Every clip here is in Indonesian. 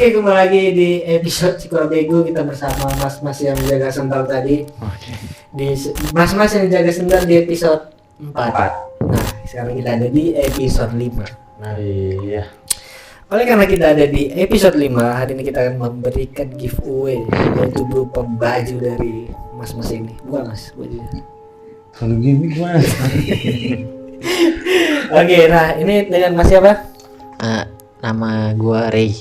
Oke, kembali lagi di episode Cikor Bego. Kita bersama mas-mas yang menjaga sendal tadi. Di mas-mas yang menjaga sendal di episode 4. Nah, sekarang kita ada di episode 5. Nah, iya. oleh karena kita ada di episode 5, hari ini kita akan memberikan giveaway, yaitu berupa baju dari mas-mas ini. Bukan mas, bajunya. Kalau gini gimana? Oke, nah ini dengan mas siapa? Nama gua Ray.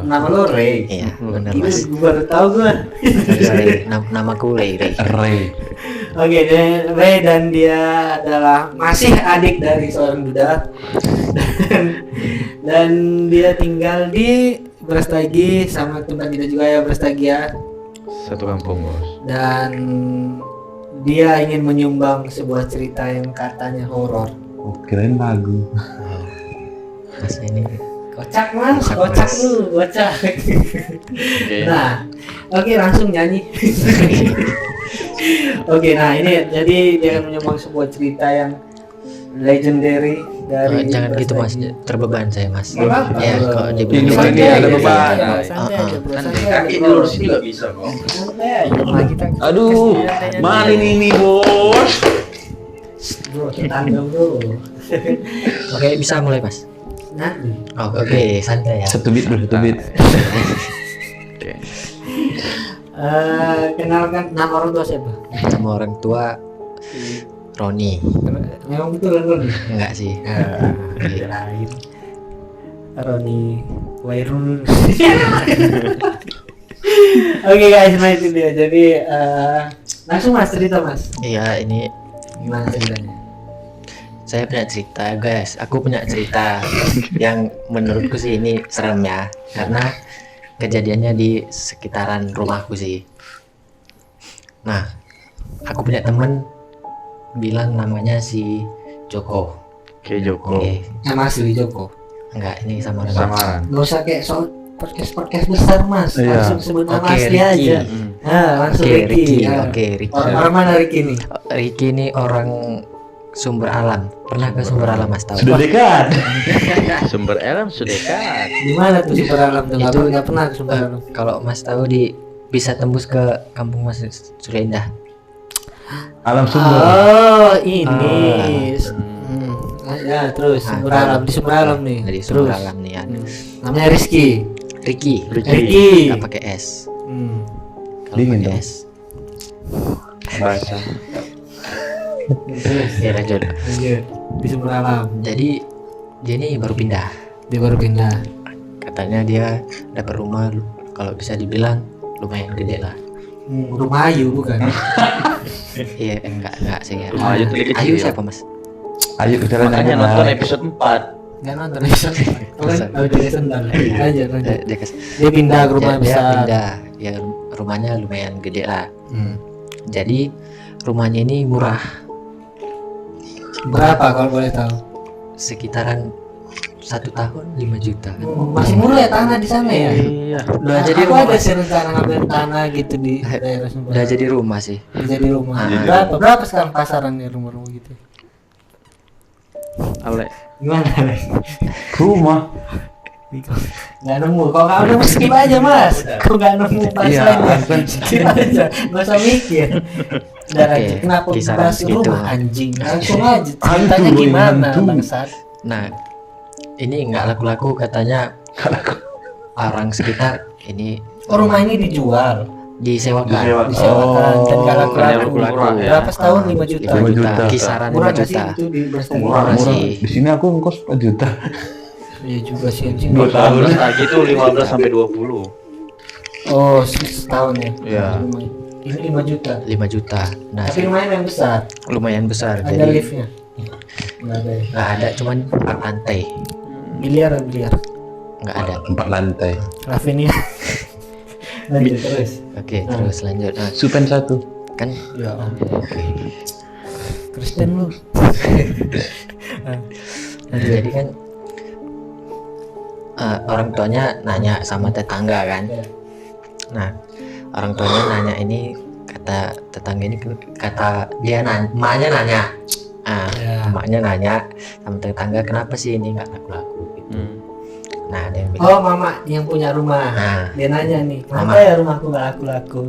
Nama lo Ray. Iya, benar Gila, mas. gue baru tahu gue. Ray. Namaku Ray. Ray. Oke, Ray dan dia adalah masih adik dari seorang duda dan dia tinggal di Brastagi sama tempat kita juga ya, Brastagi ya. Satu kampung bos. Dan dia ingin menyumbang sebuah cerita yang katanya horor. Oh, kirain lagu. Mas ini Kocak mas, Kocak, kocak Mas. lu, kocak. Nah, oke langsung nyanyi. Oke, nah ini jadi dia akan menyumbang sebuah cerita yang legendary dari. jangan gitu mas, terbeban saya mas. Nggak apa-apa. Ya kalau Ini dibilang juga gitu, dia ada ya, beban. ya. Santai aja bro, santai aja, Kaki bro. dulu sini nggak bisa kok. Santai aja, Pak. Kita Aduh, kasih mana ini bos? bro, tetangga bro. Oke, bisa mulai mas. Nanti. Oh, oke, santai ya. Satu beat bro, satu beat. Kenalkan nama orang tua siapa? Nama orang tua Roni. Memang betul kan Roni? Enggak sih. Kirain Roni Wairul. Oke guys, nah itu dia. Jadi langsung mas cerita mas. Iya, ini Gimana ceritanya? saya punya cerita guys. Aku punya cerita yang menurutku sih ini serem ya, karena kejadiannya di sekitaran rumahku sih. Nah, aku punya temen bilang namanya si Joko. Oke Joko. Oke, Nama asli Joko. enggak, ini samaran. Samaran. Gak usah kayak soal podcast besar mas. Iya. Langsung sebut nama Oke, asli Ricky. aja. Nah, langsung Oke, Ricky. Ricky. Ya. Oke, Ricky. Orang mana Ricky nih? Ricky ini orang Sumber Alam. Pernah ke Sumber Alam mas tahu? Sudah dekat. Sumber alam sudah dekat. Di mana tuh Sumber Alam tuh? Itu, Nggak pernah ke Sumber Alam. Kalau mas tahu bisa tembus ke kampung mas Surya Indah. Alam sumber. Oh, ini. Ya, terus Nah, Sumber Alam di Sumber Alam nih. Dari Sumber Terus. Alam nih ada. Namanya Rizky. Ricky. Ricky. Nggak pakai S. Kalau Dingin pakai dong. S. Bahasa. Terus. Ya lanjut. Lanjut. Di Sumber Alam. Jadi dia ini baru pindah. Dia baru pindah. Katanya dia dapat rumah, kalau bisa dibilang lumayan gede lah. Rumah Ayu bukan? Iya, enggak sih ya. Rumah Ayu tuh kecil. Ayu siapa mas? Ayo kita Makanya lanjut. nonton episode 4. Nggak nonton episode. Oh, jadi sendal. Lanjut, lanjut. Dia pindah ke rumah dia besar. pindah. Ya rumahnya lumayan gede lah. Hmm. Jadi rumahnya ini murah, Berapa kalau boleh tahu? sekitaran 1 tahun 5 juta. Masih murah ya tanah di sana ya? Iya. Udah Nah, jadi aku rumah. ada sih rencana ngambil tanah gitu di daerah Sumber. Udah jadi rumah sih. Udah jadi rumah. Ah. Berapa sekarang pasarannya rumah-rumah gitu? Ale. Gimana? Alex? Rumah. Nggak nemu. Kalau nggak nemu skip aja mas. Kalau nggak nemu pasarannya skip aja. Nggak usah mikir. Dan Oke, lanjut. Kenapa kisaran bahas segitu. rumah anjing? Langsung aja. Ceritanya Hantu, gimana hantu. bangsat? Nah, ini nggak laku-laku katanya orang sekitar ini Oh rumah ini dijual, disewakan. disewakan dan nggak laku-laku. laku-laku ya. Berapa setahun 5 juta? 5 juta. Kisaran 5 Murah nggak sih juta. itu di Brastagi? Murah, Murah murah. sih. Di sini aku ngkos 4 juta. Iya juga sih anjing. 2 tahun. Lagi tuh 15 sampai 20. Oh setahun ya? Iya. Ini 5 juta. 5 juta. Nah, Tapi lumayan yang besar. lumayan besar. Ada Jadi liftnya? Nggak ada ya? nggak ada, cuman 4 lantai. Biliar. Nggak ada. 4 lantai. Rafinia. Lanjut terus. Oke, terus lanjut. Nah, Supen 1. kan Ya ampun. Kristen lu. jadi kan orang tuanya nanya sama tetangga kan. Ya. Nah, orang tuanya nanya ini, kata tetangga ini, kata dia nanya, emaknya nanya. Ya. Emaknya nanya sama tetangga, kenapa sih ini nggak laku-laku gitu. Nah ada yang bilang Oh, mama yang punya rumah. Nah. Dia nanya nih, kenapa Mama. ya rumahku nggak laku-laku?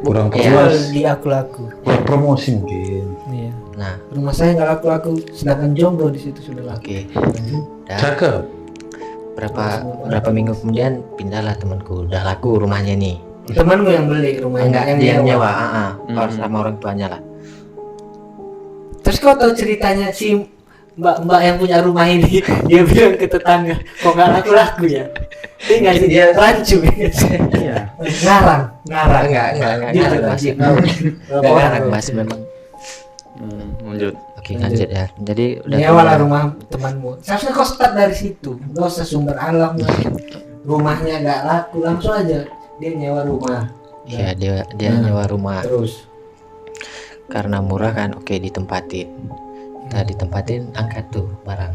Kurang Iya. Jual promosi. di aku-laku. Kurang promosi mungkin. Iya. nah Rumah saya nggak laku-laku, sedangkan jomblo di situ sudah laku. oke. Udah Cakep. berapa minggu kemudian pindahlah temanku, udah laku rumahnya nih. Temanmu yang beli rumahnya, Enggak, yang dia nyewa. nyewa, harus sama orang tuanya lah. Terus kau tahu ceritanya si mbak yang punya rumah ini, dia bilang ke tetangga, kok nggak laku-laku ya? Dia ngasih dia rancu. Iya. Ngarang. Enggak Dia ngarang, ngasih Mas. tahu. Enggak ngarang, Mas, memang. Lanjut. Oke, lanjut ya. Jadi udah Nyewa lah pindah. rumah temanmu. Seharusnya kau start dari situ. Gak usah sumber alam lah. Rumahnya nggak laku, langsung aja dia nyewa rumah. Iya, dia nyewa rumah Terus. karena murah kan. Oke, ditempatin. Kita ditempatin, angkat tuh barang.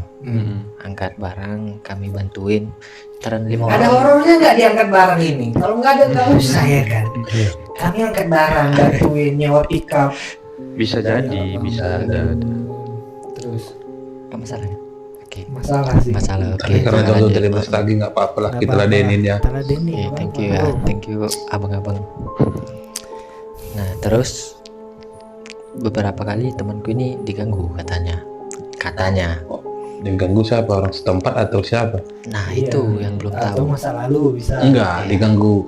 Angkat barang, kami bantuin. Taran 5 Ada orang. horornya nggak diangkat barang ini? Kalau nggak ada nggak usah ya kan. Kami angkat barang, bantuin nyewa pickup. Bisa jadi, bisa ada. Terus Apa masalahnya? Oke. masalah sih. Masalah, oke. Tapi karena jangan jodoh lanjut. dari Mas lagi nggak apa-apa lah, Nggak kita apa-apa. ladenin ya. Kita ladenin, Oke, nggak thank apa-apa. you ya. Thank you abang-abang. Nah, terus beberapa kali temanku ini diganggu katanya. Yang ganggu siapa? Orang setempat atau siapa? Nah, Iya. itu yang belum Atau tahu. masa lalu bisa. Enggak, diganggu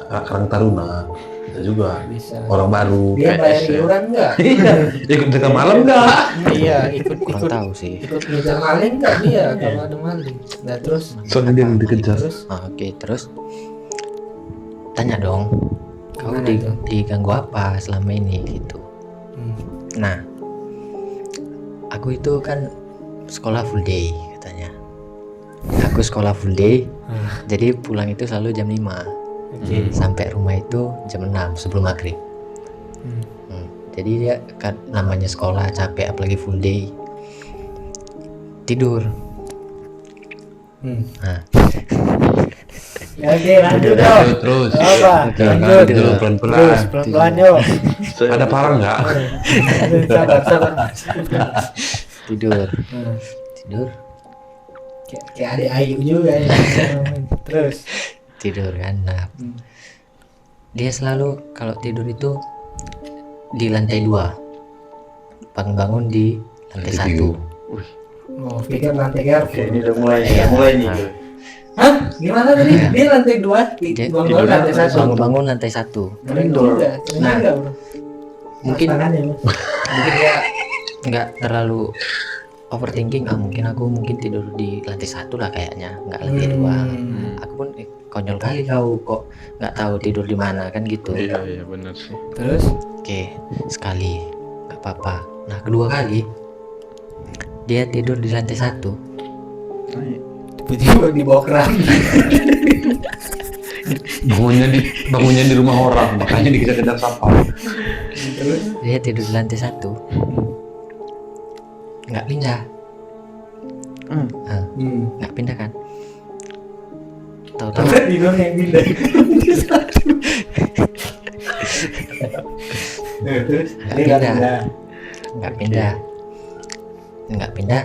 Karang Taruna. Bisa juga. Bisa. Orang baru. Dia bayar PS ya. iuran nggak? Ikut tengah malam enggak? Iya, ikut Kurang ikut tahu sih. ikut ngejar maling nggak dia kalau ada maling. Nah terus. Soalnya dia yang dikejar. Terus. Oke, terus tanya dong. Kau Gimana tuh? diganggu apa selama ini gitu. Hmm. Nah, aku itu kan sekolah full day katanya. Aku sekolah full day, jadi pulang itu selalu jam 5. Oke. Sampai rumah itu jam 6 sebelum maghrib. Hmm. Jadi dia kan namanya sekolah capek apalagi full day. Tidur. Hmm. Nah, Ya, oke lanjut dong. Terus. Apa? Lanjut Lanjut. pelan-pelan. Terus pelan-pelan yuk. Ada parang nggak? Sabar. tidur. Hmm. Tidur. Kayak adik Ayu juga ya. Terus. Tidur kan. Nah, dia selalu kalau tidur itu di lantai 2. Bangun-bangun di lantai 1. Oh, pikir lantai garpu. Oke, ini udah mulai nih. Hah? Gimana tadi? Iya. Dia lantai 2, Dia bangun lantai 1. bangun-bangun lantai 1. Keren juga. Keren Nah, juga, bro. mungkin Tangannya, Mas. mungkin dia nggak terlalu overthinking. Mungkin tidur di lantai 1 lah kayaknya, nggak lantai 2. Aku pun konyol kali kau kok nggak tahu tidur di mana kan gitu. Iya, benar sih. Terus? Oke, sekali nggak apa-apa. Nah, kedua kali dia tidur di lantai 1. Tiba-tiba dibawa keramik. Bangunnya di rumah orang, makanya dikejar-kejar sapam. Terus? Dia tidur di lantai 1, nggak pindah. Nggak pindah kan? Tahu-tahu Sampai tidur yang pindah. Terus? Nggak Dia nggak pindah. pindah. nggak pindah.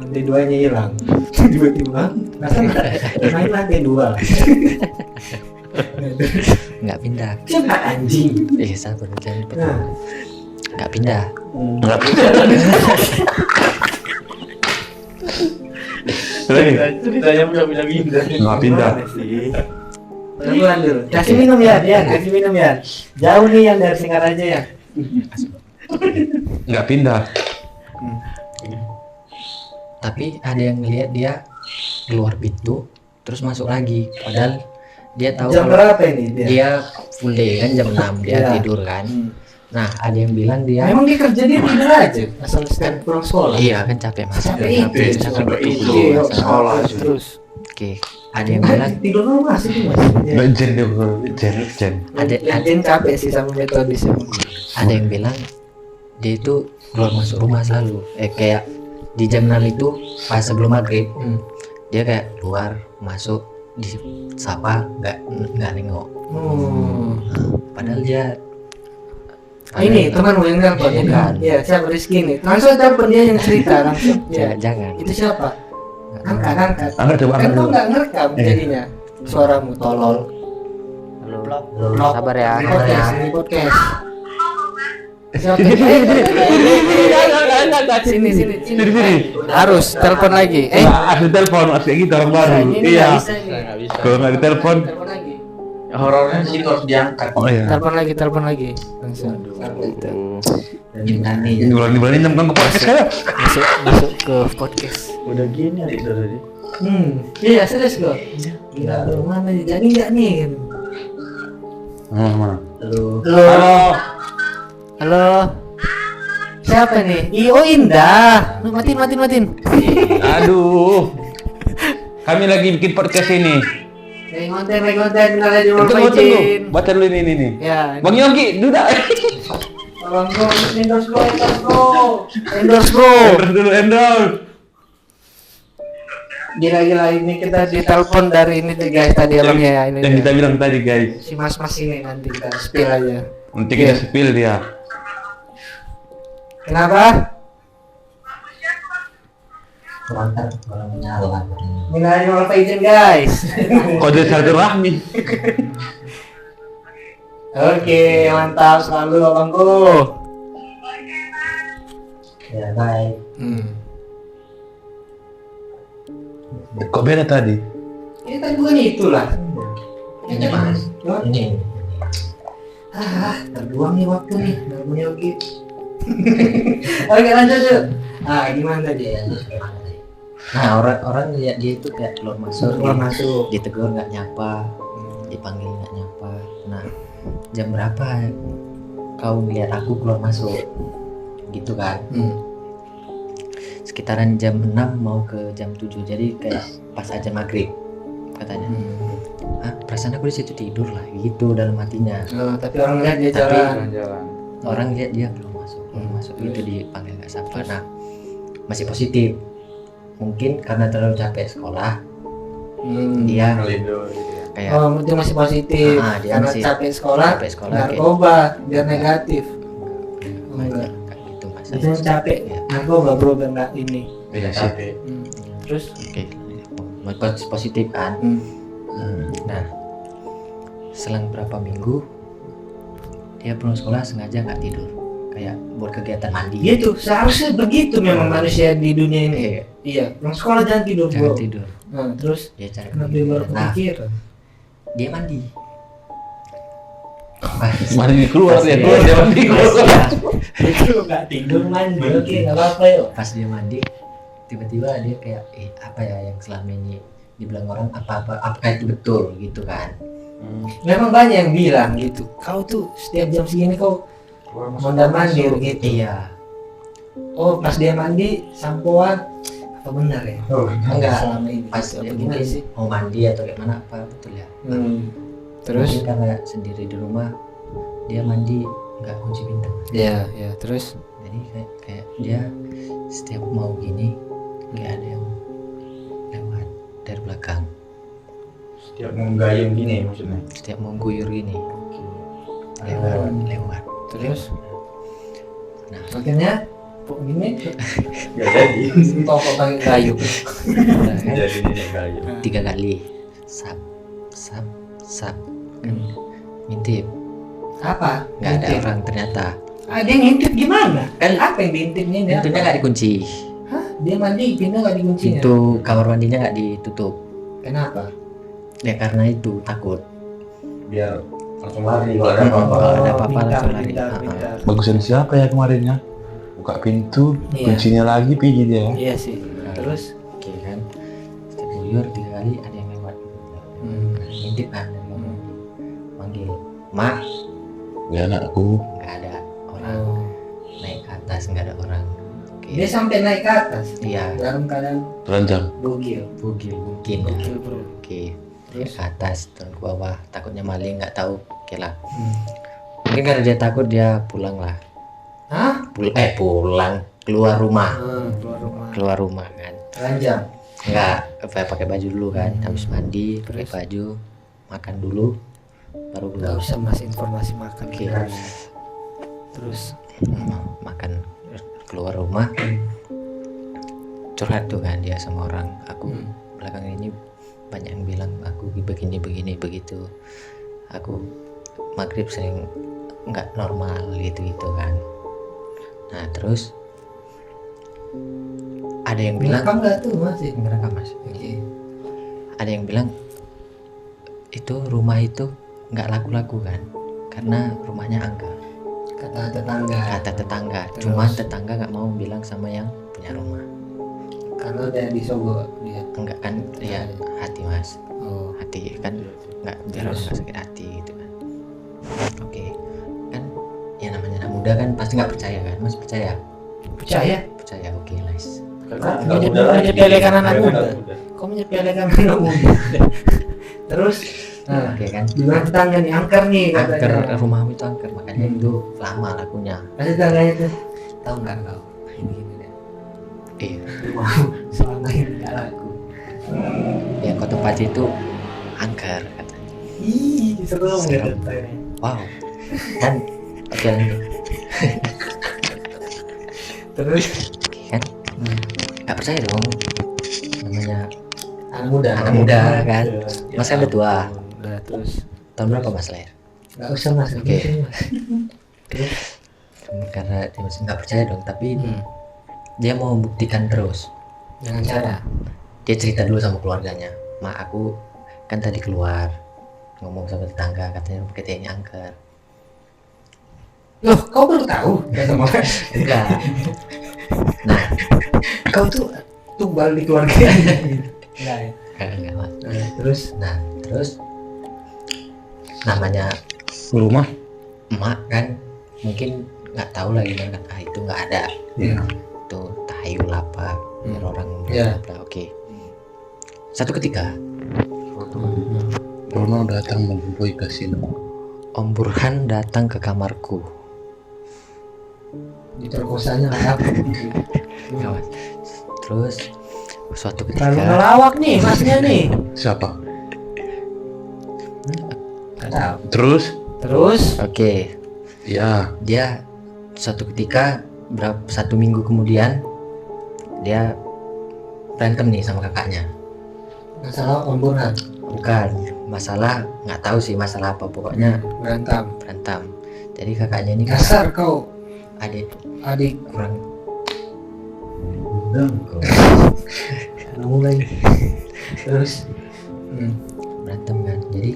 Lantai 2-nya hilang. Tiba-tiba main lantai 2. Nggak pindah. Siapa anjing? Sabar jangan cepet. Nah. Nggak pindah. Ceritanya udah pindah-pindah. Nggak pindah. Pelan dulu. Kasih minum ya, Dian. Kasih minum ya. Jauh nih yang dari Singaraja ya. Nggak pindah. Tapi ada yang ngeliat dia keluar pintu terus masuk lagi, padahal dia tahu Jam kalau berapa ini dia? dia full day kan jam 6 dia Iya. tidur kan. Nah, ada yang bilang dia Emang dia kerja dia tidur aja asal setiap pulang sekolah. iya kan capek mas. Capek itu. Capek itu. Iya, yuk, sekolah. terus. Oke, ada yang bilang Tidur dulu masih tuh mas. Nggak jen dia, jen. Ada capek sih sama metodis emang. ada yang bilang dia itu keluar masuk rumah selalu. Kayak di jam 6 itu pas sebelum maghrib dia kayak keluar masuk di sapa nggak nengok. Padahal dia Ini teman yang nelpon ini. Bukan. Iya, siapa Rizky nih. Langsung telepon dia yang cerita langsung. Iya. jangan Itu siapa? Angkat. Angkat coba, Kan angkat kau dulu. nggak ngerekam jadinya suaramu tolol. Halo. Blok. Sabar ya. Ini podcast. Sini. Sini. Harus telepon lagi. Harus telepon, harus kayak gitu orang baru. Ini Iya. nggak bisa ini. Nggak bisa. Kalau nggak ditelepon, Telepon lagi. Horornya di situ harus diangkat. oh iya. Telepon lagi. Langsung. Ini berani kan ke podcast kayak. Masuk ke podcast. Udah gini adik tadi. Iya serius kok. Gila lu mana jadi nggak nih? Mana? Halo. Siapa nih? Oh Indah. Lu matiin. Aduh. Kami lagi bikin podcast ini. Lagi konten, nilai di Tunggu. Baca dulu ini. Ya. Bang Yogi, duda. Tolong bro, endorse bro. Endorse. Gila ini kita ditelepon dari ini tuh guys tadi abangnya ya ini. Yang dia. kita bilang tadi guys. Si mas ini nanti kita spill aja. Nanti kita spill dia. Kenapa? Minalnya malah izin guys. Kode silaturahmi. Oke, mantap selalu abangku. Ya, baik. Kok beda tadi? Ini tadi bukan itulah. Ini Mas. Ini. Terbuang nih waktu nih, namanya Yogi. Oke lanjut yuk. Gimana tadi? Nah, orang lihat dia itu kayak keluar masuk. Ditegur nggak nyapa, dipanggil nggak nyapa. Nah, jam berapa kau lihat aku keluar masuk? Gitu kan? Sekitaran jam 6 mau ke jam 7, jadi kayak pas aja maghrib katanya. Perasaan aku di situ tidur lah, gitu dalam hatinya. Tapi orang lihat dia Tapi Jalan. orang lihat dia keluar masuk gitu dipanggil nggak sapa. Nah, masih positif. Mungkin karena terlalu capek sekolah, dia Ngelidur gitu ya. kayak itu masih positif. Dia Karena masih capek sekolah, kayak narkoba biar negatif. banyak kayak gitu Mas. Itu yang capek, Ya. narkoba bro biar nggak ini. Beda sih. Terus? Oke. Positif kan. Nah, selang berapa minggu dia pulang sekolah sengaja nggak tidur, kayak buat kegiatan mandi. Gitu, seharusnya begitu memang manusia di dunia ini. Iya, pulang sekolah jangan tidur bro. Jangan tidur. Nah, terus Dia cari. kenapa dia baru Nah, kepikiran? dia mandi. Mandi keluar dia mandi Itu nggak tidur mandi, oke nggak apa-apa yuk. Pas dia mandi, tiba-tiba dia kayak apa ya yang selama ini dibilang orang apakah itu betul gitu kan. Memang banyak yang bilang gitu. Kau tuh setiap jam segini kau mondar mandir gitu. Iya. Oh pas dia mandi sampoan apa benar ya? Enggak selama ini. Pas Apa dia gimana mungkin sih? mau mandi atau kayak mana apa betul ya. Terus? Mungkin karena sendiri di rumah dia mandi nggak kunci pintu. Ya terus. Jadi kayak dia setiap mau gini kayak ada yang lewat dari belakang. Setiap menggayung gini maksudnya. Setiap mau guyur gini lewat. Terus? Nah, Akhirnya gini Gak jadi. toko pakai kayu. Jadi ini gayung. 3 kali sap kan ngintip Apa? nggak ada orang ternyata. Dia ngintip gimana? Kan Apa yang diintipnya ini? pintunya nggak dikunci, Hah? Dia mandi, pintu nggak dikuncinya? pintu kamar mandinya nggak ditutup Kenapa? ya karena itu takut Biar langsung lari kalau ada apa-apa. kalau ada apa-apa Pintar, langsung lari. pintar. Bagusan siapa ya kemarinnya? Buka pintu, Iya. kuncinya lagi pergi dia. Iya sih. Terus? Oke kan, setiap guyur 3 kali ada yang lewat ngintip kan dari kamar mandi, manggil mak, Ya anakku. nggak ada orang. Naik ke atas nggak ada orang. Oke. Dia sampai naik ke atas Iya, dalam keadaan Telanjang. bugil. bugil mungkin ya. Bugil bro. Oke, dia ke atas turun ke bawah, takutnya maling nggak tahu. Oke lah, mungkin karena dia takut dia pulang lah. Hah? Pulang keluar rumah, Keluar rumah. kan. Telanjang. Enggak, pakai baju dulu kan, habis mandi pakai baju, makan dulu, baru Gak keluar. usah mas informasi makan. Oke. Terus? Makan keluar rumah, curhat tuh kan dia sama orang. Aku belakangan ini banyak yang bilang aku begini begitu. Aku maghrib sering nggak normal gitu kan. Nah terus ada yang bilang Ngerekam nggak tuh masih? ngerekam mas. Oke. Ada yang bilang itu rumah itu nggak laku-laku kan karena rumahnya angker. Kata tetangga. Kata tetangga, Terus? cuman tetangga nggak mau bilang sama yang punya rumah. Karena udah disogok dia. Enggak kan ya hati mas, Oh. hati kan nggak biar orang nggak sakit hati gitu kan. Oke kan ya namanya anak muda kan pasti nggak percaya kan, mas percaya? Percaya? Oke nice. Karena Kok nggak muda lagi. menyepelekan anak Karena muda? nggak muda. Kok menyepelekan anak muda? Terus, nah, Oke kan bilang tetangga nih angker nih angker, katanya. rumahmu itu angker makanya itu lama lakunya. Pasti tetangganya tuh, tahu nggak kau? Ini deh. Iya Rumahmu selama ini nggak laku. yang kau tempati itu angker katanya. Ih, serem Serem. gitu. Wow kan oke lanjut. Terus, Oke kan nggak percaya dong namanya anak muda. anak muda kan. Ya, Mas kan udah tua. Udah, terus. Tahun berapa mas lahir? Nggak usah mas. Oke. Terus, Karena dia masih nggak percaya dong tapi hmm. dia mau membuktikan terus. dengan cara. Dia cerita dulu sama keluarganya, mak aku kan tadi keluar ngomong sama tetangga katanya ketenya angker. Loh, kau baru tahu? Kata mama. Enggak. Nah Kau tuh tumbal di keluarga. Enggak ya. enggak mas. Terus, Namanya Rumah? emak kan mungkin nggak tahu lagi kan itu nggak ada. Iya. Itu tahayul apa biar orang Iya. bla oke. Satu ketika Rono datang memboboi kasino. Om Burhan datang ke kamarku. diperkosanya apa? Nggak, Mas. Terus suatu Terlalu ketika ngelawak nih masnya nih. Siapa? Nggak tahu. Terus? oke Ya. dia suatu ketika satu minggu kemudian dia berantem nih sama kakaknya. Masalah Om Burhan. Bukan masalah, nggak tahu sih masalah apa, pokoknya Berantem. jadi kakaknya ini kan Kasar kau, adik adik. kurang Karena mulai. Terus, berantem kan, jadi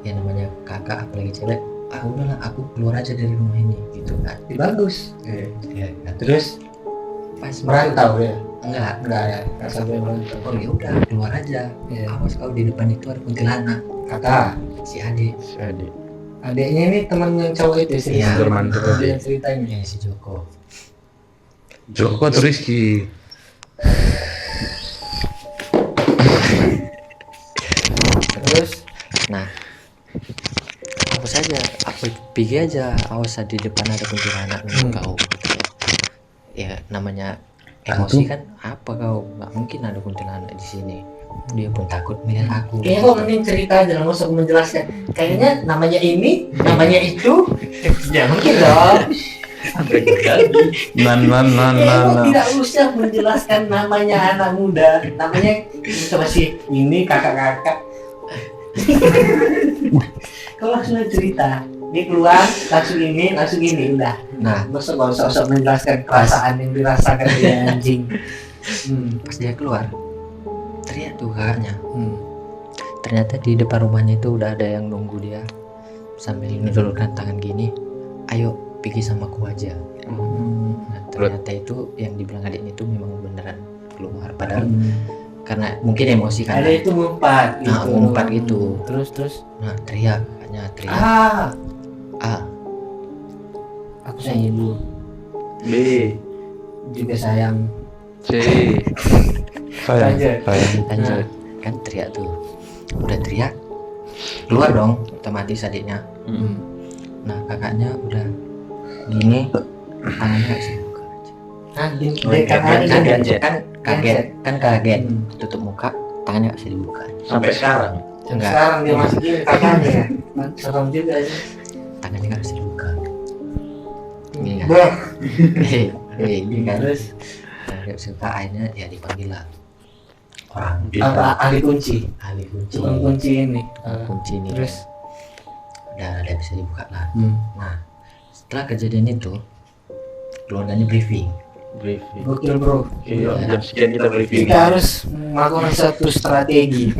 yang namanya kakak apalagi cewek, udahlah aku keluar aja dari rumah ini gitu kan. bagus. Ya, kan. Terus Pas merantau ya? enggak ya, nggak sampai merantau. oh ya udah keluar aja. Iya. Awas kau di depan itu ada kuntilanak. Kata Si adik Si adik. adiknya ini teman yang cowok itu sih. Iya. Sudirman tuh. Dia yang ceritanya. ya si Joko. Joko atau Rizky? Terus, Nah, apa saja, apa pikir aja, awas di depan ada kuntilanak kau. Ya namanya emosi kan, apa kau nggak mungkin ada kuntilanak di sini. Dia pun takut melihat aku. kayaknya kok mending cerita aja, nggak usah menjelaskan. Kayaknya namanya ini, namanya itu, ya mungkin dong. Kayaknya kok tidak usah menjelaskan namanya anak muda, namanya itu masih ini kakak-kakak. Kau langsung cerita, dia keluar langsung ini udah. Nah, Nggak usah menjelaskan perasaan yang dirasakan dia anjing. pas dia keluar, teriak tuh kakaknya. Ternyata di depan rumahnya itu udah ada yang nunggu dia sambil menjulurkan tangan gini, ayo pergi sama aku aja. Nah, ternyata itu yang dibilang adiknya itu memang beneran keluar, padahal karena mungkin emosi kan. Ada itu ngumpat gitu. Nah, ngumpat gitu. Terus. Nah, teriak kakaknya, teriak. Aku sayang ibu, B. juga sayang. C. Sayang. Lanjut. Lanjut. Kan teriak tuh. Udah teriak, keluar dong otomatis adiknya. Nah, kakaknya udah gini, tangannya nggak bisa dibuka. Kan kaget, tutup muka, tangannya nggak bisa dibuka. Sampai sekarang. Enggak, Sekarang dia masih gini kakaknya. Serem juga ya. tangannya nggak bisa dibuka. Gini kan? Bah. Gini kan? Terus, dia suka, akhirnya ya dipanggil lah orang Apa ahli kunci? ahli kunci. Tukang kunci ini. Kunci ini Terus udah bisa dibuka lah. hmm. Nah setelah kejadian itu keluarganya briefing. Gokil bro. Iya, jam sekian kita briefing. Kita harus melakukan satu strategi.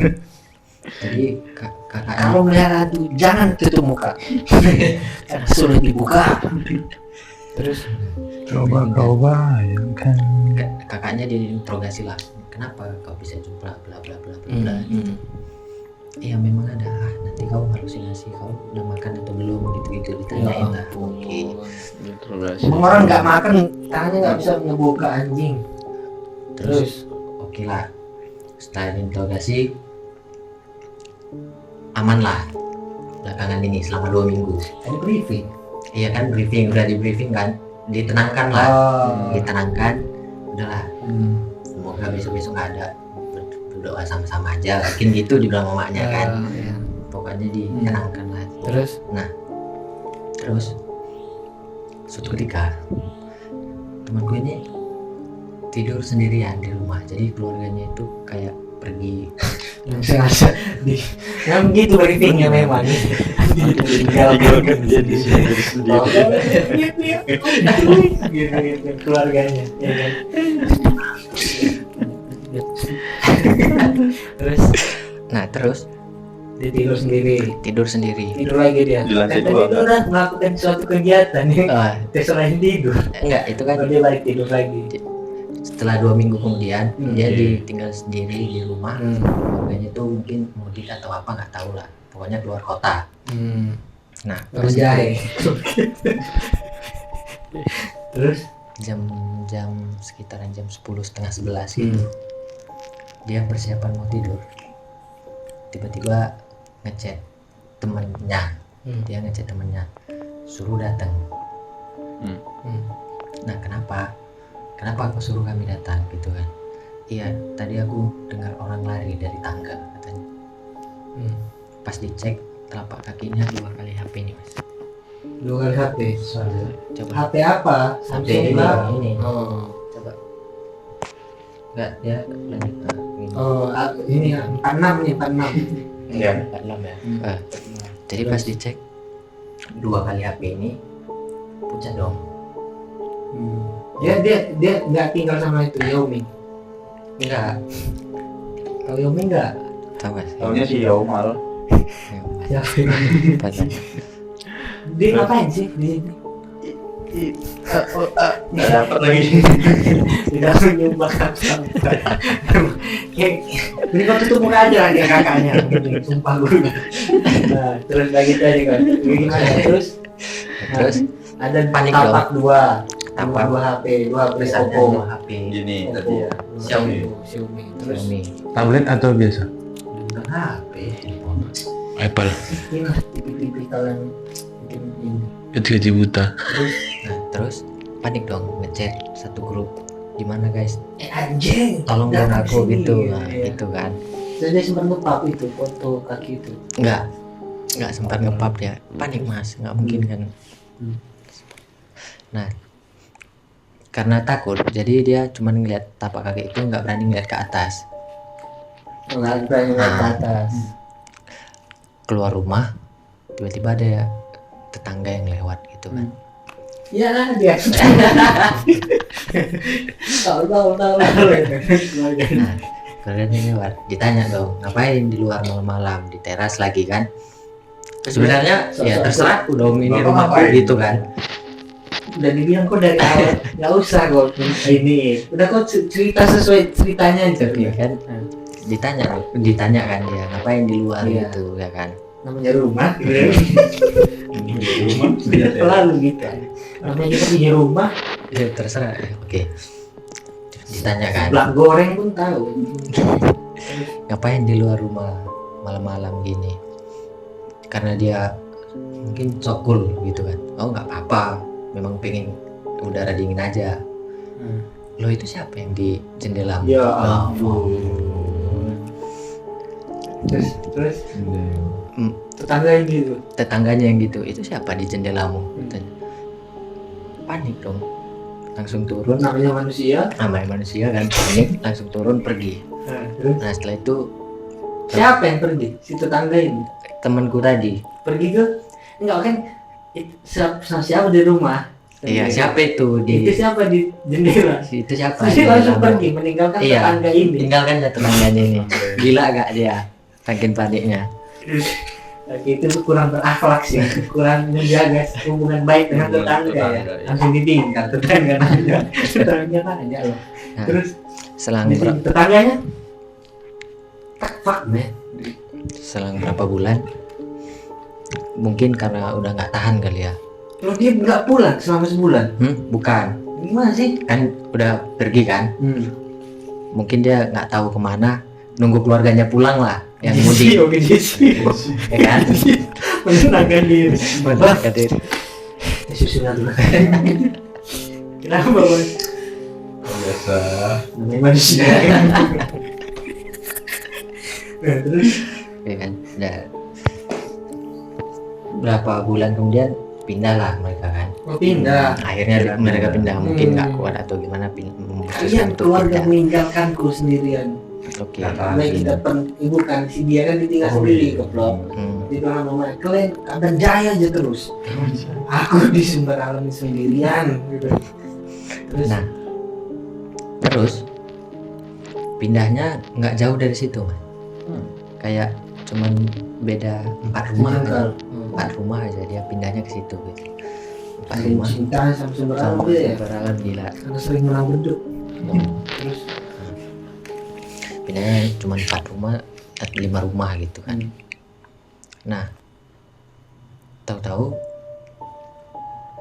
Jadi kakaknya Kalau melihat hantu jangan tutup muka. Karena sulit dibuka. Terus Coba kau bayangkan. kakaknya diinterogasi lah, kenapa kau bisa jumpa bla bla bla bla bla. Iya memang ada, nanti kau halusinasi, kau udah makan atau belum gitu ditanyain lah. Oke. Emang orang nggak makan tangannya nggak bisa ngebuka anjing. Terus oke lah, setelah diinterogasi aman lah belakangan ini selama 2 minggu. Ada briefing. Iya kan briefing, udah di briefing kan, ditenangkan lah, ditenangkan, udahlah. Semoga besok nggak ada, berdoa sama-sama aja, mungkin gitu dibilang mamanya kan. Iya. Pokoknya ditenangkan lah. Terus suatu ketika temanku ini tidur sendirian di rumah, jadi keluarganya itu kayak pergi. Sengaja di yang gitu briefingnya memang ditinggalkan jadi gitu keluarganya ya kan. Terus Dia tidur sendiri tidur lagi dia Di lantai kan dua, tadi dia udah melakukan suatu kegiatan ya selain tidur enggak itu kan kalau dia balik tidur lagi setelah 2 minggu kemudian dia Iya. ditinggal sendiri di rumah. Keluarganya tuh mungkin mudik atau apa nggak tahu lah, pokoknya keluar kota. Nah Orang jahe terus jam sekitaran jam 10:30, 11 gitu, dia persiapan mau tidur, tiba-tiba ngechat temennya, dia ngechat temennya suruh datang. Nah kenapa kau suruh kami datang gitu kan? Iya tadi aku dengar orang lari dari tangga katanya. Pas dicek telapak kakinya 2 kali HP nih mas. 2 kali HP Coba HP apa? HP Samsung ini, lah. ini. Oh. Coba enggak dia lanjut ini. Oh, ini ya, 46 nih, 46. Iya. 46 ya. Jadi pas dicek 2 kali HP ini pucat dong. Dia nggak tinggal sama itu Yomi. Enggak. Kalau Yomi nggak. Tahu gak sih? Tahunya si Yomal. Ya. Pas- Dia ngapain sih di sini? Nggak dapat lagi. Tidak menyumbangkan sampah. Ini kau tutup muka aja dia kakaknya. Sumpah gue. Nah, terus lagi tadi kan. Gimana? Terus ada Panik tapak 2. Tapak. 2 HP, 2 HP tulisannya Oppo. 2 HP Gini tadi ya. Xiaomi. Xiaomi. Terus Xiaomi. Tablet atau biasa? bukan HP. Apple. Inilah tipikal yang bikin ini. Gaji buta. Terus panik dong ngechat satu grup, gimana guys, Anjing, tolong dong datang aku sini. gitu. Iya. Gitu kan. Terus dia sempat nge-pub itu foto kaki itu. Nggak sempat nge-pub dia, panik mas, nggak mungkin kan. Nah karena takut jadi dia cuma ngeliat tapak kaki itu, nggak berani ngeliat ke atas. Nggak berani naik ke atas. Keluar rumah tiba-tiba ada tetangga yang lewat gitu kan. Ya dia. Tahu. Nah keluarganya lewat, ditanya dong ngapain di luar malam-malam di teras lagi kan. Sebenarnya ya terserah aku dong, ini Bapak rumahku ngapain? gitu kan. Udah dibilang kok dari awal nggak usah kok ini. Udah kok cerita sesuai ceritanya aja Iya kan, ditanya kan dia ngapain di luar Iya. gitu ya kan. namanya rumah gitu. Iya, Selalu gitu. Namanya kita punya rumah, Ya terserah. Oke. Ditanya kan belak goreng pun tahu. ngapain di luar rumah malam-malam gini, karena dia mungkin cokul gitu kan. Oh nggak apa-apa, memang pengen udara dingin aja. Lo itu siapa yang di jendela? Ya ampun. Terus tetangga yang gitu. Tetangganya yang gitu, itu siapa di jendelamu? Tanya. Panik dong. langsung turun. namanya manusia. Namanya manusia kan, panik, langsung turun pergi. Nah, terus Nah setelah itu siapa yang pergi? Si tetangga ini temanku tadi, pergi ke enggak kan siapa di rumah? iya siapa itu Itu di siapa di jendela? itu siapa? Dia Di langsung dalam. pergi meninggalkan Iya. tetangga ini. Tinggalkan ya tetangganya ini. Gila gak dia? Saking paniknya. Itu kurang berakhlak sih, kurang menjaga hubungan baik dengan Hubungan tetangga ya. tetangga, ya. Langsung ditinggal tetangga aja, tetangga aja loh. Nah, Terus selang di sini tetangganya, fuck man. selang berapa bulan? Mungkin karena udah nggak tahan kali ya. Kalau dia nggak pulang selama sebulan, Bukan. gimana sih? Kan udah pergi kan? Hmm. Mungkin dia nggak tahu kemana. Nunggu keluarganya pulang lah. Yang mudik. Oke dia Ya kan? menenangkan diri. Benar Kadir. Susulah dulu. Kenapa bos? Biasa. Namanya manusia. Nah, terus Ya kan? Udah berapa bulan kemudian pindah lah mereka kan. mau pindah. Akhirnya mereka pindah. Mungkin nggak Hmm. kuat atau gimana memutuskan Kalian untuk keluarga pindah. meninggalkanku sendirian. Oke. Nggak tahan. Karena kita ibu kan si dia kan ditinggal Oh, sendiri iya. goblok. Hmm. Di dalam mama kalian kabar jaya aja terus. Aku di sumber alam sendirian gitu. Terus Nah, terus pindahnya nggak jauh dari situ, Mas. Kayak cuman beda 4 rumah, Jengkal. kan? 4 rumah aja dia pindahnya ke situ gitu. 4 Saling rumah cinta sama sumber alam sama dia ya. sumber alam gila. Karena sering menang beduk. Terus Pindahnya cuman 4 rumah, 5 rumah gitu kan. Nah, tahu-tahu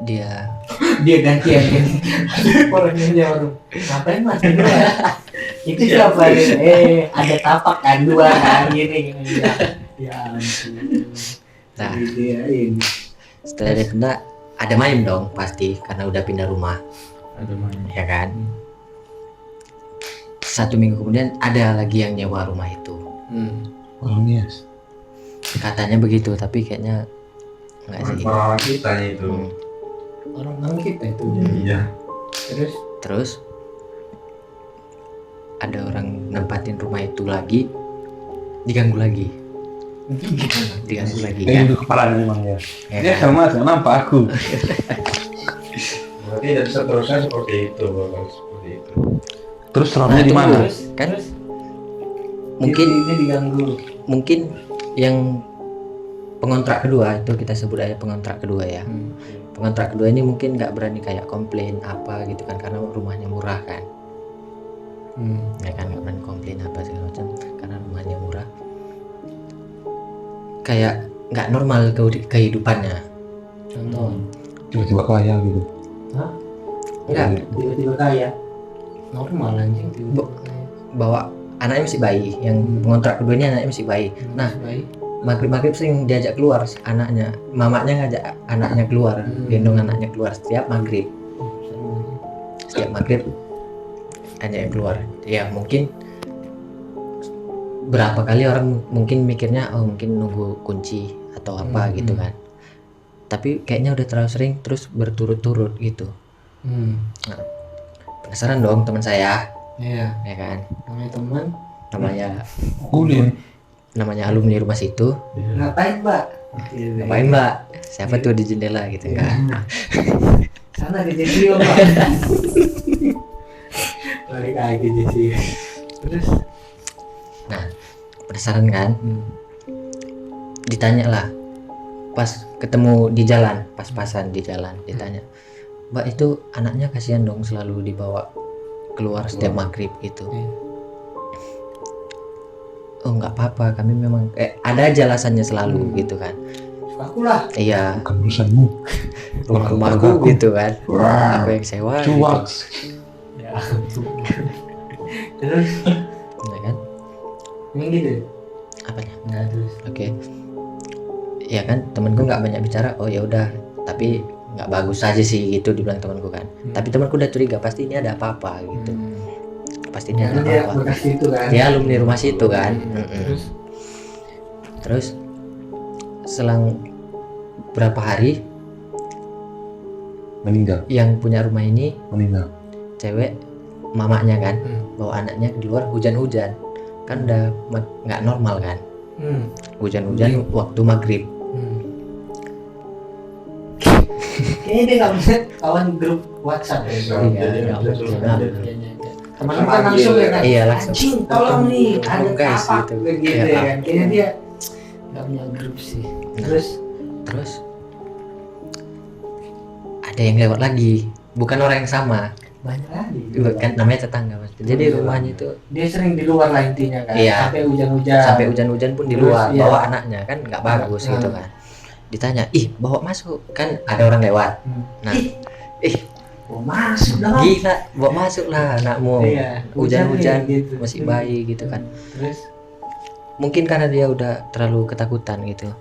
dia gantian kan. Orangnya jawab. Ngapain mas? Dua. Itu siapa nih? Ada tapak kan dua kan gini. Ya ampun. Nah, Dia ini. setelah dia pindah ada main dong pasti karena udah pindah rumah, Ada mana? ya kan? 1 minggu kemudian ada lagi yang nyewa rumah itu. Orangnya. Katanya begitu, tapi kayaknya enggak sih. Orang kita itu. Hmm. Orang kita itu. Iya. Terus Terus ada orang nempatin rumah itu lagi, diganggu lagi, diganggu lagi kan? Itu kepalanya memang ya. Ya Dia kan? sama nampak aku. Berarti dan seterusnya seperti itu, bakal seperti itu. Terus seremnya di Nah, mana? terus Kan? terus Mungkin dia diganggu. mungkin yang pengontrak kedua itu kita sebut aja pengontrak kedua ya. Pengontrak kedua ini mungkin nggak berani kayak komplain apa gitu kan karena rumahnya murah kan. Ya kan nggak berani komplain apa segala macam karena rumahnya murah. Kayak nggak normal kehidupannya. Contoh. Tiba-tiba kaya gitu. Hah? Enggak, Tiba-tiba kaya. Normal anjing tiba-tiba kaya. bawa anaknya masih bayi. Yang pengontrak kedua ini anaknya masih bayi. Nah, baik. maghrib sering diajak keluar anaknya, mamanya ngajak anaknya keluar, gendong anaknya keluar setiap maghrib anaknya keluar. Ya mungkin berapa kali orang mungkin mikirnya oh mungkin nunggu kunci atau apa gitu kan, tapi kayaknya udah terlalu sering terus berturut-turut gitu. Penasaran dong teman saya, Iya. ya kan, Namanya teman. namanya alumni rumah situ. Ngapain mbak? Ngapain mbak? Siapa tuh di jendela gitu kan? Sana ke Jesio mbak. Balik lagi Jesio. Terus Nah, penasaran kan? Ditanya lah, pas ketemu di jalan, pas-pasan di jalan, ditanya, mbak itu anaknya kasihan dong selalu dibawa keluar setiap maghrib gitu. Oh nggak apa-apa, kami memang ada aja alasannya selalu gitu kan. aku lah. Iya, Bukan urusanmu. rumahku gitu kan. Aku yang sewa. Cuak. Ya. Terus Gitu. Ya kan? ini gitu. Apanya? Nah terus. Oke. Ya kan, temanku nggak banyak bicara. Oh ya udah, tapi nggak bagus aja sih gitu dibilang temanku kan. Tapi temanku udah curiga pasti ini ada apa-apa gitu. Pasti ini ada Karena dia apa-apa. bekas itu kan. Dia alumni rumah situ kan. Terus Terus selang berapa hari Meninggal. yang punya rumah ini Meninggal. cewek, mamanya kan, Hmm. bawa anaknya di luar hujan-hujan, kan udah nggak normal kan, hujan-hujan waktu maghrib. Kayaknya dia nggak punya kawan grup WhatsApp ya. Iya, Iya, iya, nggak iya. punya. Teman-teman langsung ya kan. Iya, langsung. Anjing, tolong nih, ada Tolong, guys, apa gitu. gitu Iya. ya kan. Kayaknya dia nggak punya grup sih. Nah. Terus Terus ada yang lewat lagi, bukan orang yang sama, banyak lagi. kan namanya tetangga mas. Jadi rumahnya itu Dia sering di luar lah intinya kan. Iya. Sampai hujan-hujan. sampai hujan-hujan pun di Terus, luar, iya. bawa anaknya kan nggak bagus Nah. gitu kan. Ditanya, ih bawa masuk, kan ada orang lewat. Nah, ih Oh, masuk dong. gila, bawa masuk lah anakmu. Iya, Hujan-hujan nih, gitu. masih bayi gitu kan. Terus Mungkin karena dia udah terlalu ketakutan gitu.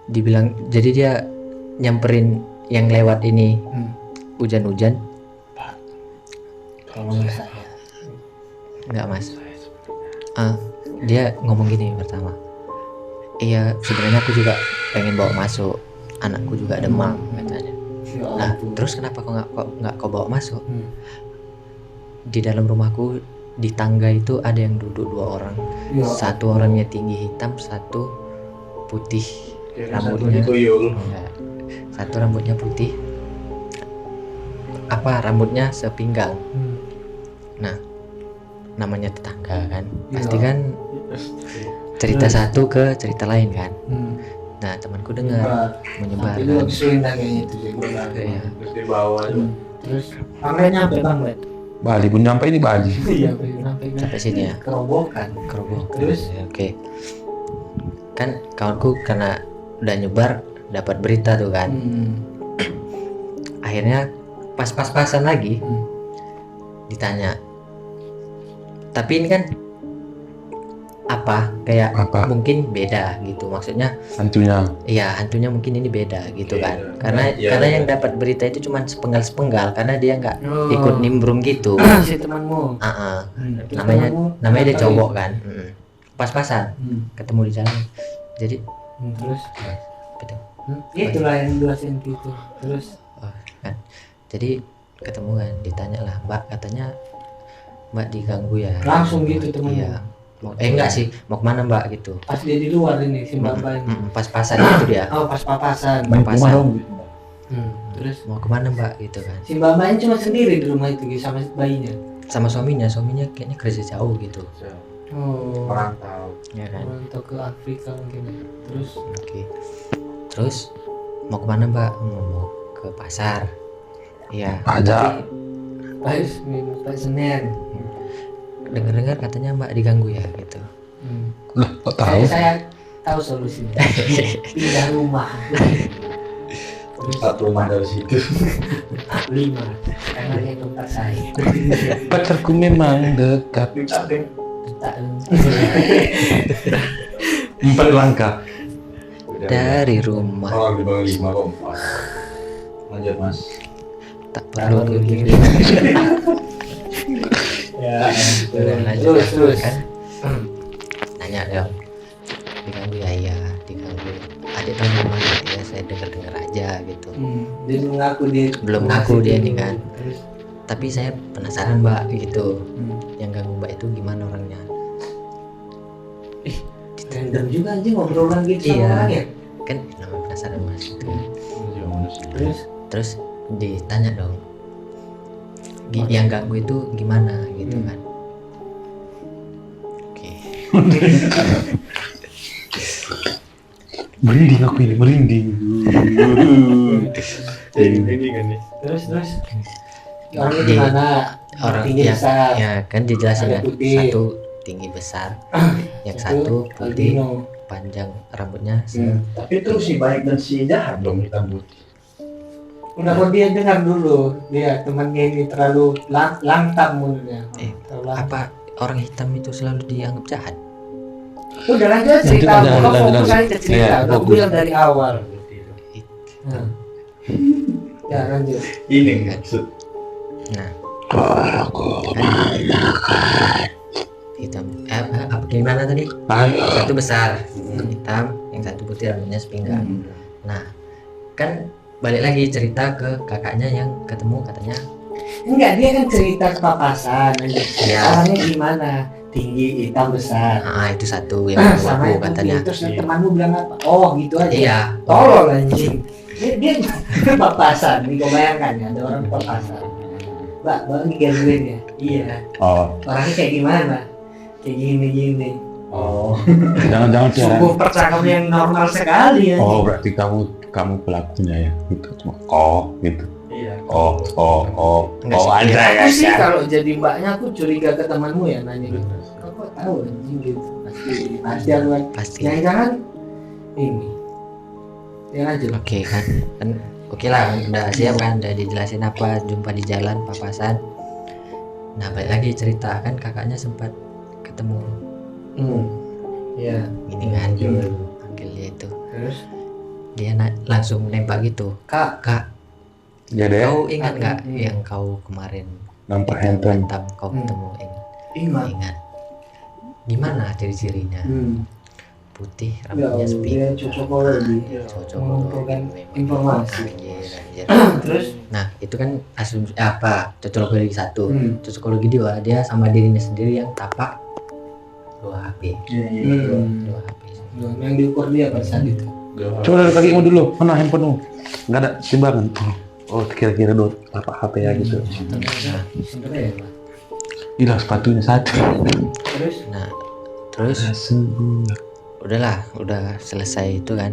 Dibilang, jadi dia nyamperin yang lewat ini hujan-hujan. kalau nggak saya. Enggak mas. Dia ngomong gini pertama. Iya sebenarnya aku juga pengen bawa masuk. Anakku juga demam katanya. Ya Nah ampun. terus kenapa kau nggak kau bawa masuk? Hmm. Di dalam rumahku di tangga itu ada yang duduk 2 orang. Ya, Satu orangnya tinggi hitam, satu putih. Rambutnya. Enggak. Satu rambutnya putih. Apa rambutnya sepinggang. Nah namanya tetangga kan. Pasti Iya. kan cerita satu ke cerita lain kan. Nah temanku dengar menyebar Itu kan. lebih sulit kayaknya itu sih. Iya. Terus di bawah itu. Terus Banglet nyampe Banglet. Bali pun nyampe ini Bali. Iya, sampai Sampai sini ya. kerobokan. Kerobokan. Terus? Ya, oke. Kan kawanku karena udah nyebar dapat berita tuh kan. Akhirnya pas-pasan lagi ditanya. Tapi ini kan apa kayak Apa? mungkin beda gitu. Maksudnya Hantunya. iya hantunya mungkin ini beda gitu Iya, kan. iya. Karena Iya, karena iya. yang dapat berita itu cuma sepenggal-sepenggal karena dia nggak Oh. ikut nimbrung gitu. Si temanmu. Terus namanya temanmu namanya dia ngapain? cowok kan. Pas-pasan ketemu di jalan. Jadi Terus betul. itulah yang 2 cm itu. Terus Oh, kan. Jadi ketemu kan, ditanya lah, Mbak katanya Mbak diganggu ya. langsung gitu temanmu. Iya. Enggak sih, mau kemana Mbak gitu. Pas dia di luar ini si Mbak ini. Pas-pasan itu dia. Oh, pas papasan. Papasan. Terus Mau kemana Mbak gitu kan. si Mbak ini cuma sendiri di rumah itu gitu, sama bayinya. Sama suaminya kayaknya kerja jauh gitu. Oh. Merantau. Ya kan. Merantau ke Afrika mungkin. Terus Oke. Terus mau kemana Mbak? Mau ke pasar. Iya. Ada. Pas Minggu pas Senin. Dengar-dengar katanya Mbak diganggu ya gitu. Lah, kok tahu? Saya tahu solusinya. Pindah rumah. Satu rumah dari situ. 5 karena dia tempat saya. Pacarku memang dekat. Tak 4 langkah. Dari rumah Kalau di bawah 5 kok 4. Lanjut mas. tak perlu Taruh kiri. kiri. Ya. Udah lanjut Terus. kan. Nanya dong. Diganggu ya iya, diganggu. Adik tahu di mana ya saya dengar-dengar aja gitu. Dia belum ngaku dia. Belum ngaku dia nih kan. Terus Tapi saya penasaran Mbak gitu. Yang ganggu Mbak itu gimana orangnya? random juga anjing ngobrolan gitu sama Iya. orang ya. Kan namanya penasaran Mas gitu. Terus Terus ditanya dong. Yang ganggu itu gimana gitu kan. Oke. Merinding aku ini, merinding. Ini kan nih. terus orangnya gimana? Orang tinggi ya, besar. ya kan dijelasin Ada kan. putih. Satu tinggi besar, yang satu putih, albino. panjang rambutnya. Tapi terus si baik dan si jahat dong hitam putih. Udah mau dia dengar dulu, dia temannya ini terlalu lantang mulutnya. Terlalu lantang. Apa orang hitam itu selalu dianggap jahat? Udah lanjut cerita, Lanjut, kau lanjut, fokus lanjut. aja ke cerita, Iya, kau fokus. bilang dari awal. Nah. Ya lanjut. Ini maksud. Nah, hitam. Apa gimana tadi? Satu besar, hitam, yang satu putih rambutnya sepinggang. Nah, kan balik lagi cerita ke kakaknya yang ketemu katanya. Enggak, dia kan cerita ke papasan aja. Iya. Orangnya gimana? Tinggi, hitam, besar. Ah itu satu yang Sama aku yang katanya. putih. Terus temanmu bilang apa? Oh gitu aja. Iya. Tolol anjing. Dia papasan. Nih kau bayangkan ya, ada orang papasan. Mbak digangguin ya? Iya. Oh, Orangnya kayak gimana? Kayak gini. Oh. jangan sih. Sungguh percakapan yang normal sekali ya. Oh, berarti kamu pelakunya ya? Gitu. Oh, gitu. Iya. Oh, Enggak sih, ada ya. Aku sih kalau jadi mbaknya aku curiga ke temanmu ya nanya gitu. Kok tahu anjing gitu? Pasti aku kan. Pasti. Jangan-jangan ini. Ya lanjut. Oke kan oke lah, udah siap kan, udah dijelasin apa, jumpa di jalan papasan. Nah balik lagi cerita kan kakaknya sempat ketemu Iya. gini kan, panggil dia itu, Terus dia langsung nembak gitu, kak Jadi kau ingat nggak Hmm. yang kau kemarin nampak itu hantam. batam kau ketemu ingat. ingat gimana ciri-cirinya? Putih, Ya, rambutnya dia sepik, cocokologi. cocok Mengumpulkan memang. informasi. Anjir. Terus Nah itu kan asumsi apa, cocokologi satu. Hmm. Cocokologi dua, dia sama dirinya sendiri yang tapak 2 HP. Iya. 2 HP. yang diukur dia pada saat itu. Coba dari kakimu dulu, mana handphonemu? Nggak ada timbangan. Oh, kira-kira apa HP ya gitu. Sebenarnya ya, Pak. Gila, sepatunya satu. Terus Nah terus udahlah, udah selesai itu kan,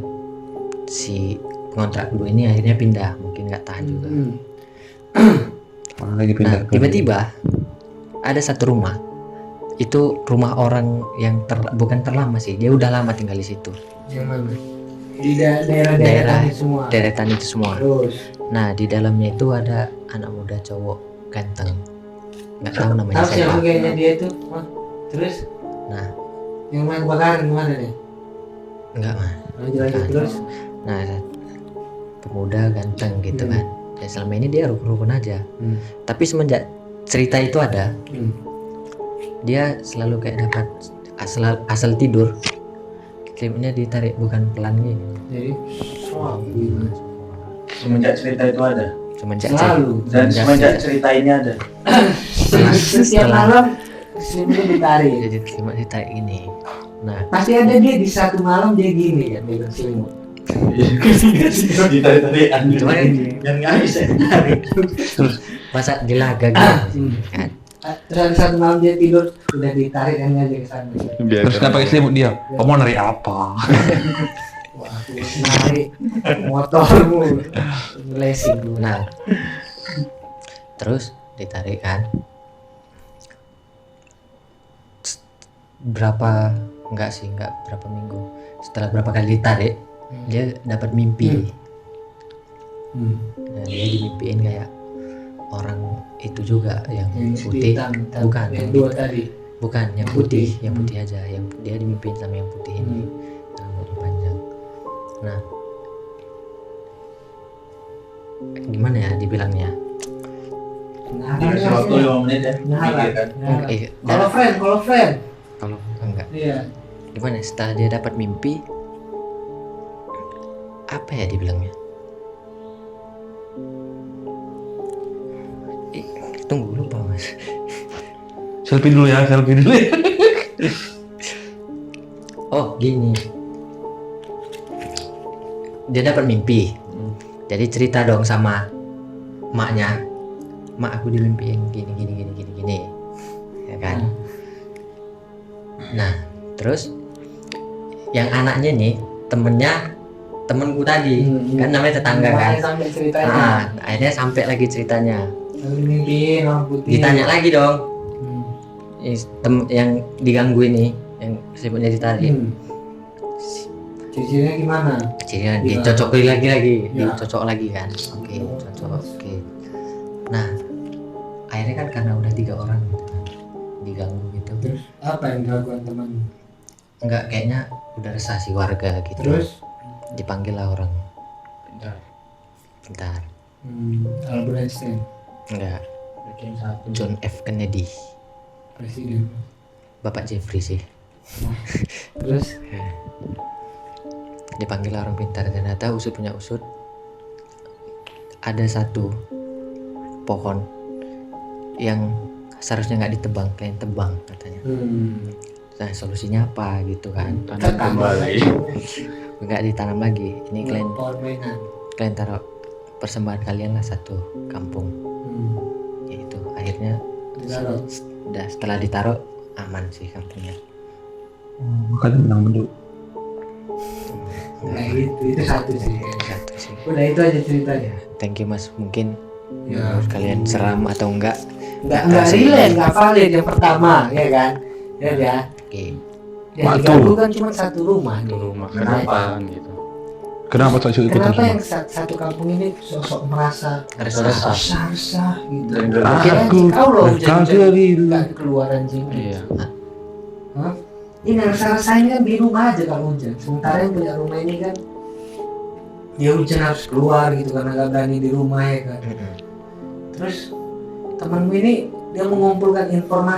si pengontrak kedua ini akhirnya pindah, mungkin nggak tahan juga. Mana lagi Nah pindah ke tiba-tiba ada satu rumah, itu rumah orang yang bukan terlama sih, dia udah lama tinggal di situ, yang mana? Di daerah tadi semua. deretan itu semua. Terus Nah di dalamnya itu ada anak muda cowok ganteng, nggak tahu namanya tahu siapa siapa. kayaknya dia itu? Wah, terus Nah yang main kebakaran gimana nih? nggak mah. Lanjut terus. Nah pemuda ganteng gitu kan, dan selama ini dia rukun-rukun aja. Tapi semenjak cerita itu ada, dia selalu kayak dapat asal tidur selimutnya ditarik, bukan pelan gitu. Jadi wah, gila. Semenjak cerita itu ada. Semenjak Selalu. Dan semenjak cerita ini ada. Setiap malam selimutnya ditarik. jadi selimut ditarik ini. Nah Pasti ada dia di satu malam dia gini kan dia selimut. Ditarik-tarikan gitu. Cuman Yang nggak bisa ditarik. masa dilaga gitu kan. Terus ada satu malam dia tidur udah ditarik kan aja ke sana. Terus kenapa pakai selimut dia? Kamu mau nari apa? Wah, aku narik motormu lesing dulu. Nah terus ditarik kan, berapa berapa minggu setelah berapa kali ditarik dia dapat mimpi. Nah, dia dimimpiin kayak orang itu juga yang putih, bukan yang dua tadi. bukan yang putih, yang putih aja, yang dia dimimpiin sama yang putih ini, rambutnya panjang. Nah gimana ya dibilangnya, Dikasih waktu 5 menit ya. Mikir kan. Kalau friend. kalau enggak Iya. gimana, setelah dia dapat mimpi apa ya dibilangnya, tunggu lupa mas. Selfie dulu ya. Oh gini, dia dapat mimpi, jadi cerita dong sama maknya, mak aku dimimpiin gini ya kan. Nah terus yang anaknya nih temenku tadi kan, namanya tetangga kan. Sampai ceritanya. Nah akhirnya sampai lagi ceritanya, Lalu mimpiin orang putih. ditanya lagi dong, Hmm. yang diganggu ini, yang selimutnya ditarik. Ciri-cirinya gimana? Cirinya Iya. dicocok lagi Iya. dicocok lagi kan. Oke, cocok. Oke. Nah, akhirnya kan karena udah 3 orang gitu kan, diganggu gitu. Terus apa yang dilakukan teman? Enggak, kayaknya udah resah si warga gitu. Terus Dipanggil lah orang. Bentar. Albert Einstein, Enggak, Bikin satu. John F Kennedy. presiden. Bapak Jeffrey sih. Terus Dipanggil lah orang pintar, ternyata usut punya usut ada satu pohon yang seharusnya nggak ditebang, kalian tebang katanya. Nah solusinya apa gitu kan? Tanam kembali. Nggak ditanam lagi. Ini pohon mainan. kalian taruh persembahan kalian lah satu kampung. Ya itu akhirnya Ditaruh. setelah ditaruh aman sih kampungnya. Makanya menang menduk. Nah itu satu sih. Satu sih. Udah itu aja ceritanya. Thank you Mas, mungkin Ya. menurut kalian seram atau enggak? Nggak tahu sih. relate, nggak valid yang pertama, ya kan? Ya kan? Oke. Yang Waktu. diganggu kan cuma satu rumah nih. Rumah kenapa gitu? Kenapa tak ikutan Kenapa semua? yang satu kampung ini sosok merasa Resah. resah gitu? Dan Aku Kau loh kau hujan-hujan gerilu. nggak keluar anjing. iya. Hah? Ini rasa-rasanya kan di rumah aja kalau hujan. Sementara yang punya rumah ini kan dia hujan harus keluar gitu karena nggak berani di rumah ya kan. Terus temanmu ini dia mengumpulkan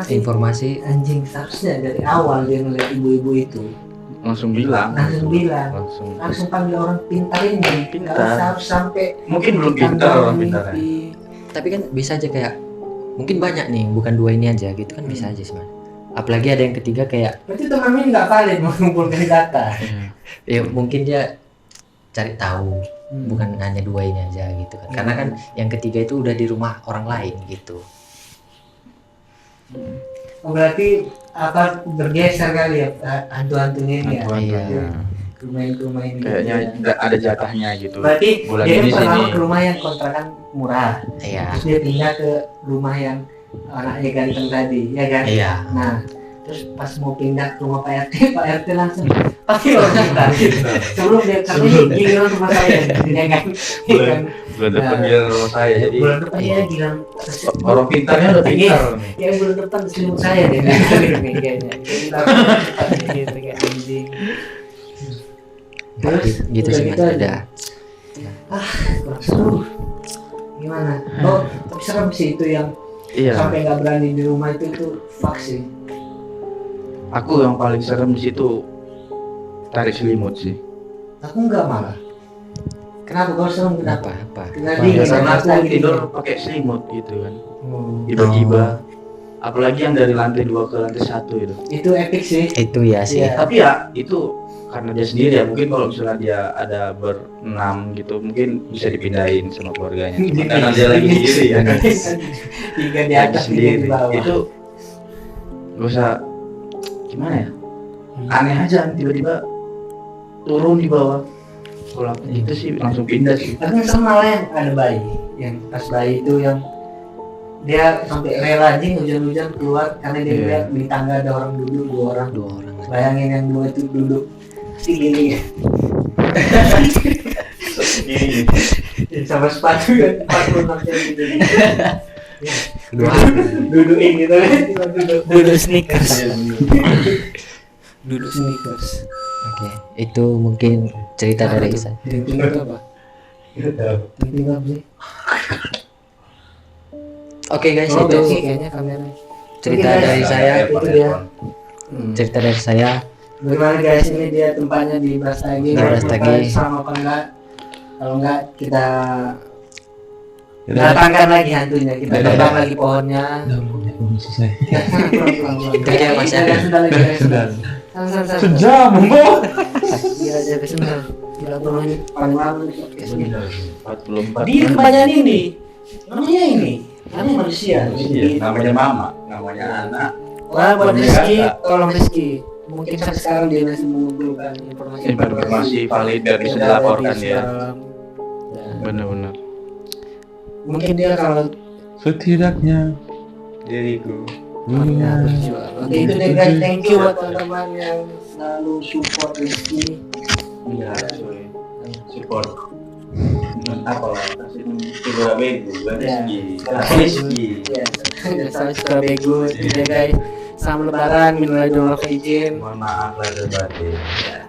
informasi anjing, seharusnya dari awal dia ngeliat ibu-ibu itu Langsung bilang. langsung panggil orang pintar ini. Pintar. Nggak usah harus sampai Mungkin belum pintar orang pintarnya. mimpi. Tapi kan bisa aja kayak mungkin banyak nih, bukan dua ini aja gitu kan bisa aja sih Mas. Apalagi ada yang ketiga kayak Berarti temanmu ini nggak valid mengumpulkan data. ya mungkin dia cari tahu, bukan hanya dua ini aja gitu kan. Karena kan yang ketiga itu udah di rumah orang lain gitu. Oh, berarti apa bergeser kali ya hantu-hantunya ini ya? Iya. Rumah ini. Kayaknya ada jatahnya gitu. Berarti bulan dia ini kan pertama sini. ke rumah yang kontrakan murah, Iya. terus dia pindah ke rumah yang anaknya ganteng tadi, ya kan? Iya. Nah, terus pas mau pindah ke rumah Pak RT langsung pasti orang pintar. Sebelum dia katanya giliran rumah saya, ya kan? Ya kan? Bulan depan Nah, dia rumah saya jadi bulan depan dia bilang orang pintarnya udah pintar nih. ya bulan depan selimut saya deh kayaknya. Jadi langsung gitu kayak anjing. Terus Gitu udah sih Mas, aja. udah. Kurang seru. Gimana? Oh, tapi serem sih itu yang Iya. sampai nggak berani di rumah itu fuck sih. Aku yang paling serem di situ tarik selimut sih. Aku nggak malah. Kenapa kau serem? Kenapa? Kenapa? Apa? Karena dia Karena nggak aku lagi tidur pakai selimut gitu kan. Oh, Tiba-tiba. Apalagi yang dari lantai 2 ke lantai 1 itu. itu epic sih. Itu ya sih. Iya. Tapi ya itu karena dia sendiri ya, mungkin kalau misalnya dia ada berenam gitu mungkin bisa dipindahin sama keluarganya. Cuma karena dia lagi sendiri ya. Tiga di Lagi atas, tiga di sendiri. bawah. Itu gak usah gimana ya? Aneh aja tiba-tiba turun di bawah. Kalau aku itu sih langsung pindah sih. Tapi sama lah yang ada bayi, yang pas bayi itu yang dia sampai rela anjing hujan-hujan keluar karena dia Iya. lihat di tangga ada orang duduk, dua orang. Bayangin yang dua itu duduk pasti gini ya. Sama sepatu kan 46 cm. Dudukin gitu kan, cuma duduk sneakers. Duduk sneakers. Oke, itu mungkin cerita dari saya. Drinking itu apa? Drinking apa sih? Oke guys, Oh, itu sih kayaknya kamera. cerita Oke, guys. dari saya. Itu dia. Cerita dari saya. Bagaimana guys, ini dia tempatnya di Brastagi. Di Brastagi. Sama apa enggak? Kalau enggak kita datangkan lagi hantunya, kita tebang lagi pohonnya. Belum selesai. Itu aja, Mas, ya. Sudah lagi. Sudah. Sudah. Sejam, Mbak. Gila jaga sendal. Gila bro ini paling lama nih podcastnya. 44. Di kebanyakan ini, namanya ini, namanya manusia. Iya, namanya mama, namanya anak. Wah buat Namanya Rizky, kakak. tolong Rizky. Mungkin kan sekarang dia masih mengumpulkan Informasi valid dan bisa dilaporkan ya. Benar-benar. Mungkin dia kalau Setidaknya Diriku. ya, berjuang. Oke itu deh guys, thank you buat teman-teman yang selalu support Rizky. Iya, cuy. Support. Apa lah? Kasih tiga bego, Rizky. Ya, saya suka bego. Jadi guys, selamat lebaran, minal aidin wal faizin. Mohon maaf lahir batin. Ya.